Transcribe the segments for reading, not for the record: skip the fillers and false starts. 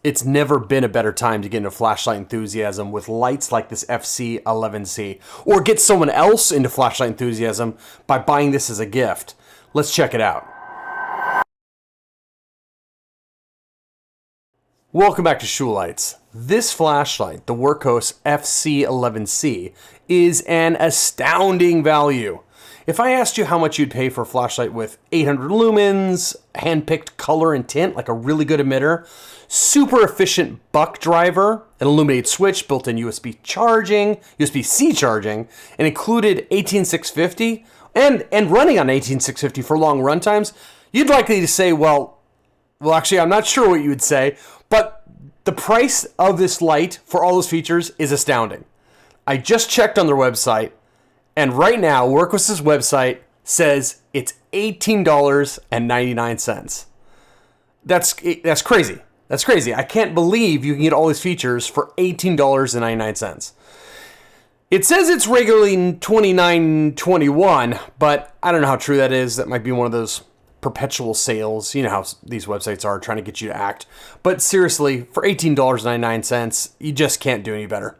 It's never been a better time to get into flashlight enthusiasm with lights like this FC11C, or get someone else into flashlight enthusiasm by buying this as a gift. Let's check it out. Welcome back to Shoe Lights. This flashlight, the Wurrkos FC11C, is an astounding value. If I asked you how much you'd pay for a flashlight with 800 lumens, hand-picked color and tint, like a really good emitter, super efficient buck driver, an illuminated switch, built-in USB-C charging, and included 18650, and running on 18650 for long run times, you'd likely to say, well, actually, I'm not sure what you would say, but the price of this light for all those features is astounding. I just checked on their website, and right now, Wurrkos' website says it's $18.99. That's crazy. That's crazy. I can't believe you can get all these features for $18.99. It says it's regularly $29.21, but I don't know how true that is. That might be one of those perpetual sales. You know how these websites are, trying to get you to act. But seriously, for $18.99, you just can't do any better.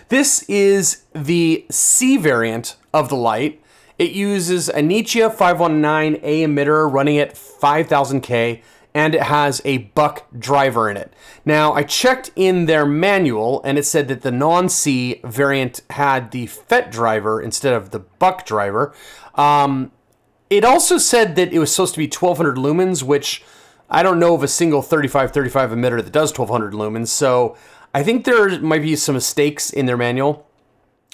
This is the C variant of the light. It uses a Nichia 519A emitter running at 5000K, and it has a buck driver in it. Now, I checked in their manual, and it said that the non-C variant had the FET driver instead of the buck driver. It also said that it was supposed to be 1200 lumens, which I don't know of a single 3535 emitter that does 1200 lumens, so I think there might be some mistakes in their manual.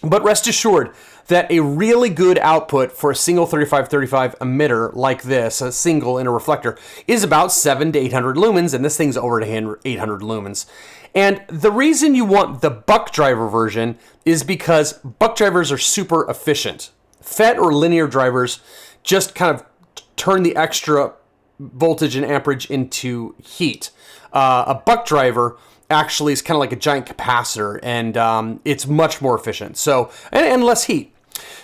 But rest assured that a really good output for a single 3535 emitter like this, a single in a reflector, is about 700 to 800 lumens, and this thing's over to 800 lumens. And the reason you want the buck driver version is because buck drivers are super efficient. FET or linear drivers just kind of turn the extra voltage and amperage into heat. A buck driver actually is kind of like a giant capacitor, and it's much more efficient. So and less heat.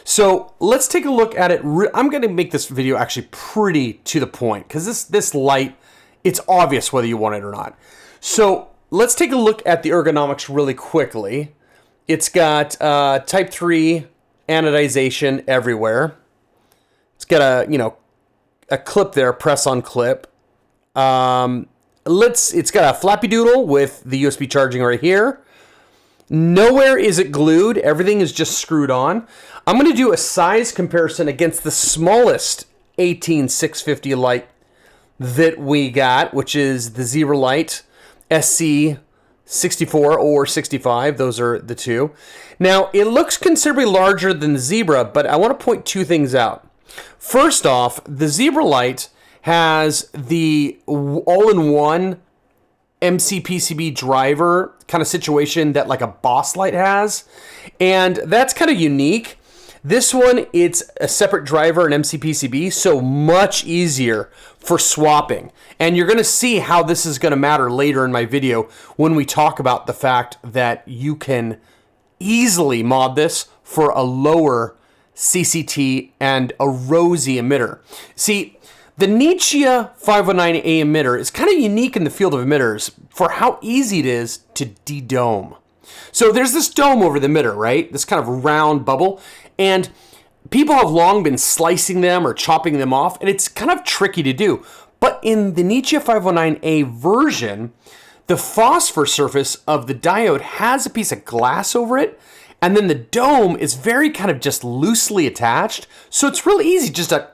So let's take a look at it. I'm going to make this video actually pretty to the point, because this light, it's obvious whether you want it or not. So let's take a look at the ergonomics really quickly. It's got type 3 anodization everywhere. It's got a clip there, press on clip. It's got a flappy doodle with the USB charging right here. Nowhere is it glued. Everything is just screwed on. I'm going to do a size comparison against the smallest 18650 light that we got, which is the Zebra Light SC64 or 65. Those are the two. Now, it looks considerably larger than the Zebra, but I want to point two things out. First off, the Zebra Light has the all-in-one MCPCB driver kind of situation that like a Boss light has, and that's kind of unique. This one, it's a separate driver and MCPCB, so much easier for swapping. And you're going to see how this is going to matter later in my video when we talk about the fact that you can easily mod this for a lower CCT and a rosy emitter. See, the Nichia 519A emitter is kind of unique in the field of emitters for how easy it is to de-dome. So there's this dome over the emitter, right? This kind of round bubble. And people have long been slicing them or chopping them off, and it's kind of tricky to do. But in the Nichia 519A version, the phosphor surface of the diode has a piece of glass over it, and then the dome is very kind of just loosely attached. So it's really easy just to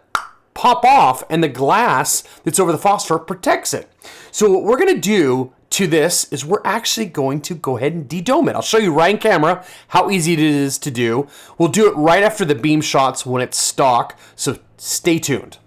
pop off, and the glass that's over the phosphor protects it. So what we're going to do to this is we're actually going to go ahead and de-dome it. I'll show you right in camera how easy it is to do. We'll do it right after the beam shots when it's stock, so stay tuned.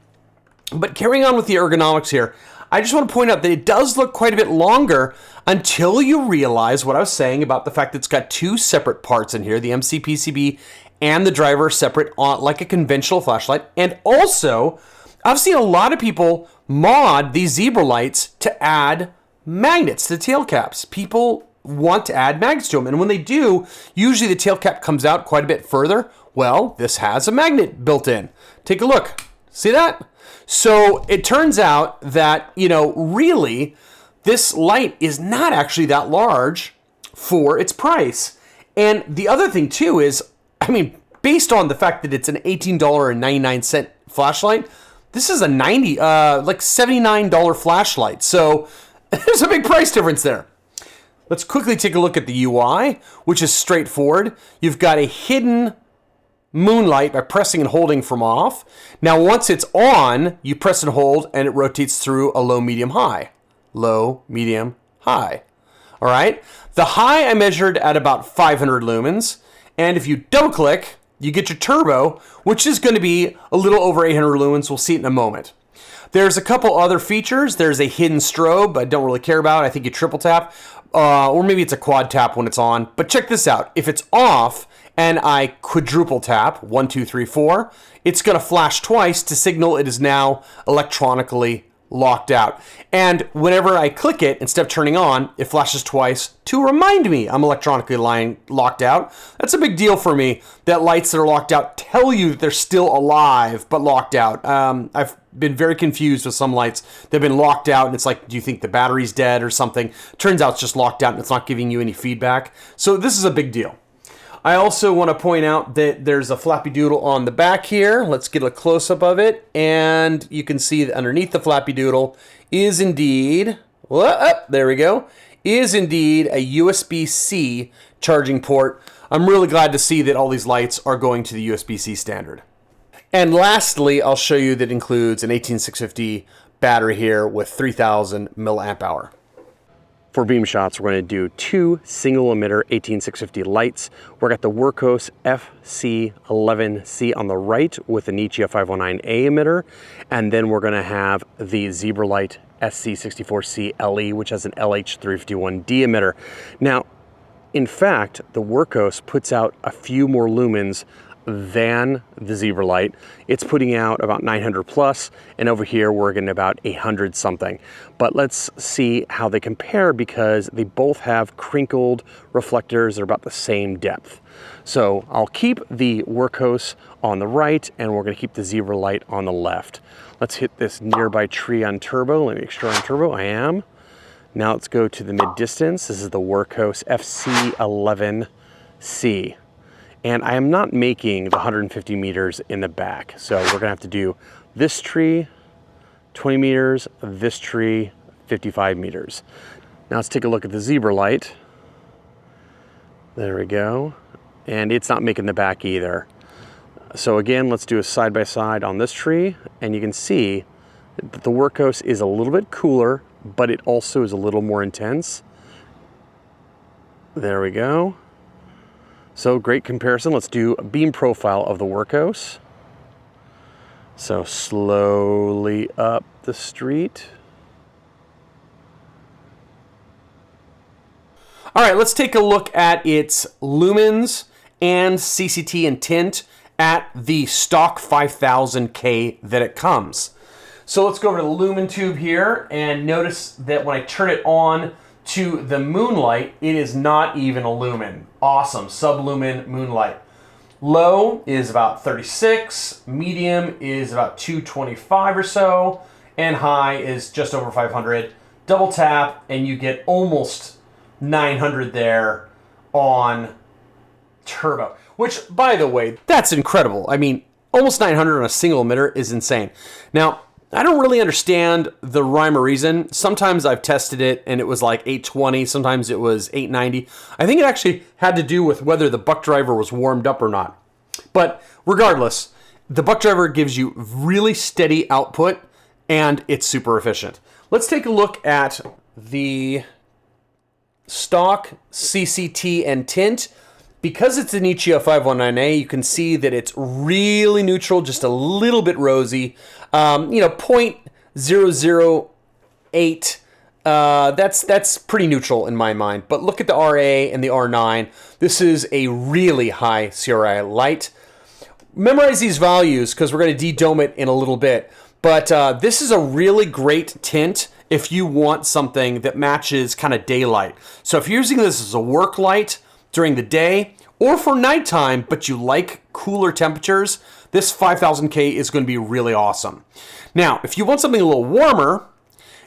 But carrying on with the ergonomics here, I just want to point out that it does look quite a bit longer until you realize what I was saying about the fact that it's got two separate parts in here, the MCPCB and the driver separate on like a conventional flashlight. And also, I've seen a lot of people mod these Zebra lights to add magnets to tail caps. People want to add magnets to them, and when they do, usually the tail cap comes out quite a bit further. Well, this has a magnet built in. Take a look. See that? So it turns out that, really, this light is not actually that large for its price. And the other thing too is, I mean, based on the fact that it's an $18.99 flashlight, this is a like $79 flashlight. So there's a big price difference there. Let's quickly take a look at the UI, which is straightforward. You've got a hidden moonlight by pressing and holding from off. Now, once it's on, you press and hold, and it rotates through a low, medium, high. Low, medium, high. All right. The high I measured at about 500 lumens. And if you double click, you get your turbo, which is going to be a little over 800 lumens. We'll see it in a moment. There's a couple other features. There's a hidden strobe I don't really care about. I think you triple tap, or maybe it's a quad tap when it's on. But check this out. If it's off and I quadruple tap, 1, 2, 3, 4, it's going to flash twice to signal it is now electronically locked out. And whenever I click it, instead of turning on, it flashes twice to remind me I'm electronically locked out. That's a big deal for me, that lights that are locked out tell you that they're still alive but locked out. I've been very confused with some lights that have been locked out, and it's like, do you think the battery's dead or something? Turns out it's just locked out and it's not giving you any feedback. So this is a big deal. I also want to point out that there's a flappy doodle on the back here. Let's get a close-up of it. And you can see that underneath the flappy doodle is indeed, there we go, is indeed a USB-C charging port. I'm really glad to see that all these lights are going to the USB-C standard. And lastly, I'll show you that includes an 18650 battery here with 3000 milliamp hour. For Beamshots, we're going to do 2 single emitter 18650 lights. We're got the Wurrkos FC11C on the right with the Nichia 509A emitter. And then we're going to have the Zebralight SC64C LE, which has an LH351D emitter. Now, in fact, the Wurrkos puts out a few more lumens than the Zebralight. It's putting out about 900 plus, and over here we're getting about 800 something. But let's see how they compare, because they both have crinkled reflectors that are about the same depth. So I'll keep the Wurrkos on the right, and we're going to keep the Zebralight on the left. Let's hit this nearby tree on turbo. Let me make sure I'm turbo. I am. Now let's go to the mid distance. This is the Wurrkos FC11C. And I am not making the 150 meters in the back. So we're gonna have to do this tree, 20 meters, this tree, 55 meters. Now let's take a look at the Zebralight. There we go. And it's not making the back either. So again, let's do a side by side on this tree. And you can see that the Wurrkos is a little bit cooler, but it also is a little more intense. There we go. So great comparison. Let's do a beam profile of the Wurrkos. So slowly up the street. All right, let's take a look at its lumens and CCT and tint at the stock 5000K that it comes. So let's go over to the lumen tube here, and notice that when I turn it on to the moonlight, it is not even a lumen. Awesome, sublumen moonlight. Low is about 36, medium is about 225 or so, and high is just over 500. Double tap and you get almost 900 there on turbo, which, by the way, that's incredible. I mean, almost 900 on a single emitter is insane. Now, I don't really understand the rhyme or reason. Sometimes I've tested it and it was like 820, sometimes it was 890. I think it actually had to do with whether the buck driver was warmed up or not. But regardless, the buck driver gives you really steady output and it's super efficient. Let's take a look at the stock CCT and tint. Because it's a Nichia 519A, you can see that it's really neutral, just a little bit rosy. 0.008. That's pretty neutral in my mind. But look at the RA and the R9. This is a really high CRI light. Memorize these values because we're going to de-dome it in a little bit. But this is a really great tint if you want something that matches kind of daylight. So if you're using this as a work light during the day or for nighttime, but you like cooler temperatures, this 5000K is going to be really awesome. Now, if you want something a little warmer,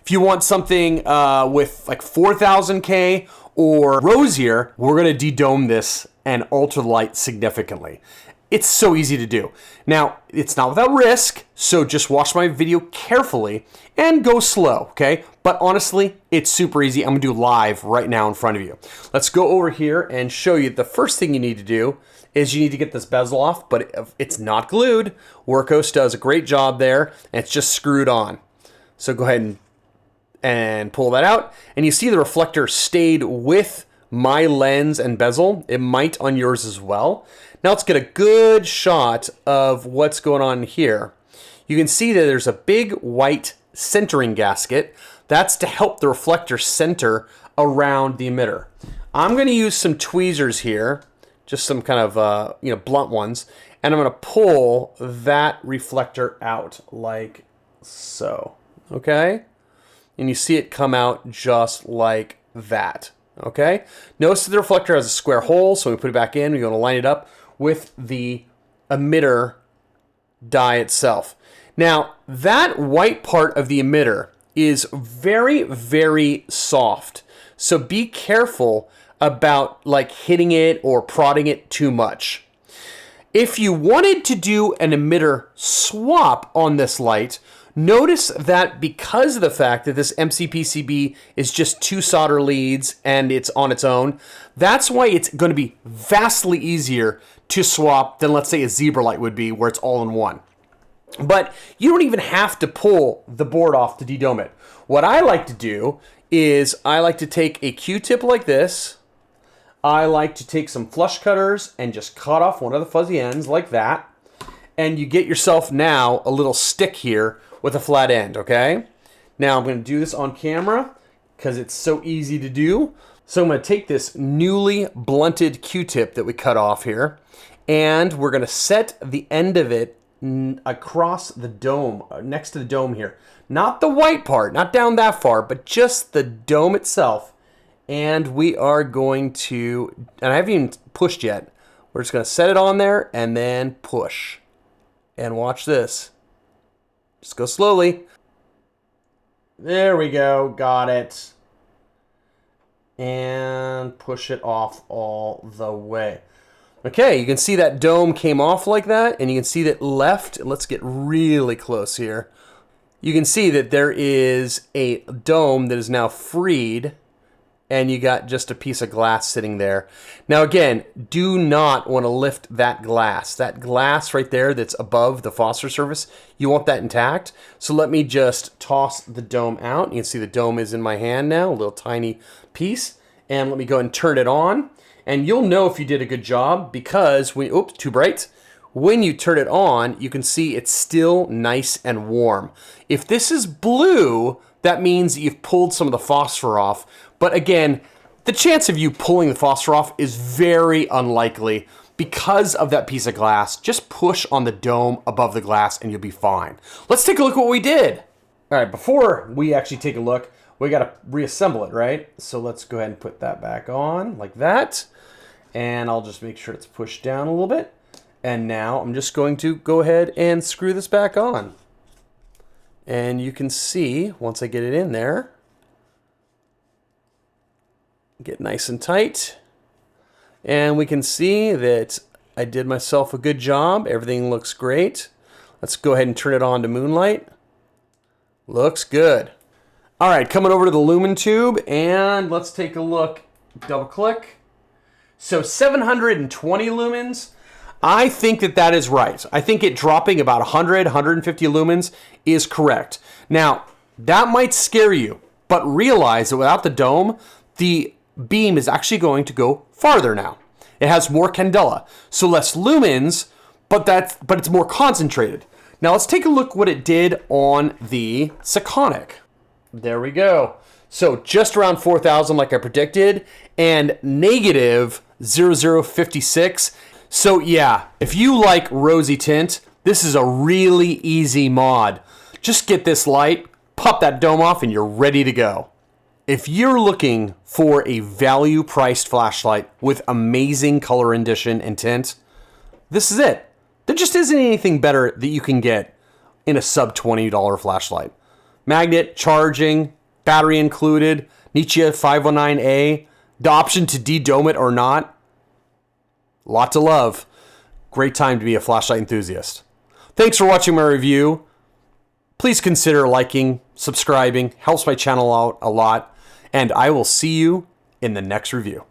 If you want something with like 4000K or rosier, we're gonna de-dome this and alter the light significantly. It's so easy to do. Now, it's not without risk, so just watch my video carefully and go slow, okay? But honestly, it's super easy. I'm gonna do live right now in front of you. Let's go over here and show you. The first thing you need to do is you need to get this bezel off, but it's not glued. Wurrkos does a great job there, and it's just screwed on. So go ahead and pull that out. And you see the reflector stayed with my lens and bezel. It might on yours as well. Now let's get a good shot of what's going on here. You can see that there's a big white centering gasket. That's to help the reflector center around the emitter. I'm going to use some tweezers here, just some kind of blunt ones, and I'm going to pull that reflector out like so. Okay? And you see it come out just like that. Okay? Notice that the reflector has a square hole, so we put it back in. We're going to line it up with the emitter die itself. Now, that white part of the emitter is very, very soft. So be careful about like hitting it or prodding it too much. If you wanted to do an emitter swap on this light, notice that because of the fact that this MCPCB is just 2 solder leads and it's on its own, that's why it's going to be vastly easier to swap than, let's say, a zebra light would be, where it's all in one. But you don't even have to pull the board off to de-dome it. What I like to do is I like to take a Q-tip like this. I like to take some flush cutters and just cut off one of the fuzzy ends like that. And you get yourself now a little stick here with a flat end, okay? Now I'm going to do this on camera because it's so easy to do. So I'm going to take this newly blunted Q-tip that we cut off here, and we're going to set the end of it across the dome, next to the dome here. Not the white part, not down that far, but just the dome itself. And we are going to, and I haven't even pushed yet, we're just going to set it on there and then push. And watch this. Just go slowly. There we go, got it. And push it off all the way. Okay, you can see that dome came off like that, and you can see that left, let's get really close here. You can see that there is a dome that is now freed, and you got just a piece of glass sitting there. Now again, do not want to lift that glass. That glass right there that's above the phosphor surface, you want that intact. So let me just toss the dome out. You can see the dome is in my hand now, a little tiny piece. And let me go and turn it on. And you'll know if you did a good job because when, oops, too bright. When you turn it on, you can see it's still nice and warm. If this is blue, that means you've pulled some of the phosphor off. But again, the chance of you pulling the phosphor off is very unlikely because of that piece of glass. Just push on the dome above the glass and you'll be fine. Let's take a look at what we did. All right, before we actually take a look, we got to reassemble it, right? So let's go ahead and put that back on like that. And I'll just make sure it's pushed down a little bit. And now I'm just going to go ahead and screw this back on. And you can see, once I get it in there, get nice and tight. And we can see that I did myself a good job. Everything looks great. Let's go ahead and turn it on to moonlight. Looks good. All right, coming over to the lumen tube, and let's take a look. Double click. So 720 lumens. I think that is right. I think it dropping about 100, 150 lumens is correct. Now, that might scare you, but realize that without the dome, the beam is actually going to go farther now. It has more candela, so less lumens, but it's more concentrated. Now let's take a look what it did on the Sekonic. There we go. So just around 4,000 like I predicted, and negative 0056. So yeah, if you like rosy tint, this is a really easy mod. Just get this light, pop that dome off, and you're ready to go. If you're looking for a value-priced flashlight with amazing color rendition and tint, this is it. There just isn't anything better that you can get in a sub-$20 flashlight. Magnet, charging, battery included, Nietzsche 519A, the option to de-dome it or not. Lot to love. Great time to be a flashlight enthusiast. Thanks for watching my review. Please consider liking, subscribing, helps my channel out a lot, and I will see you in the next review.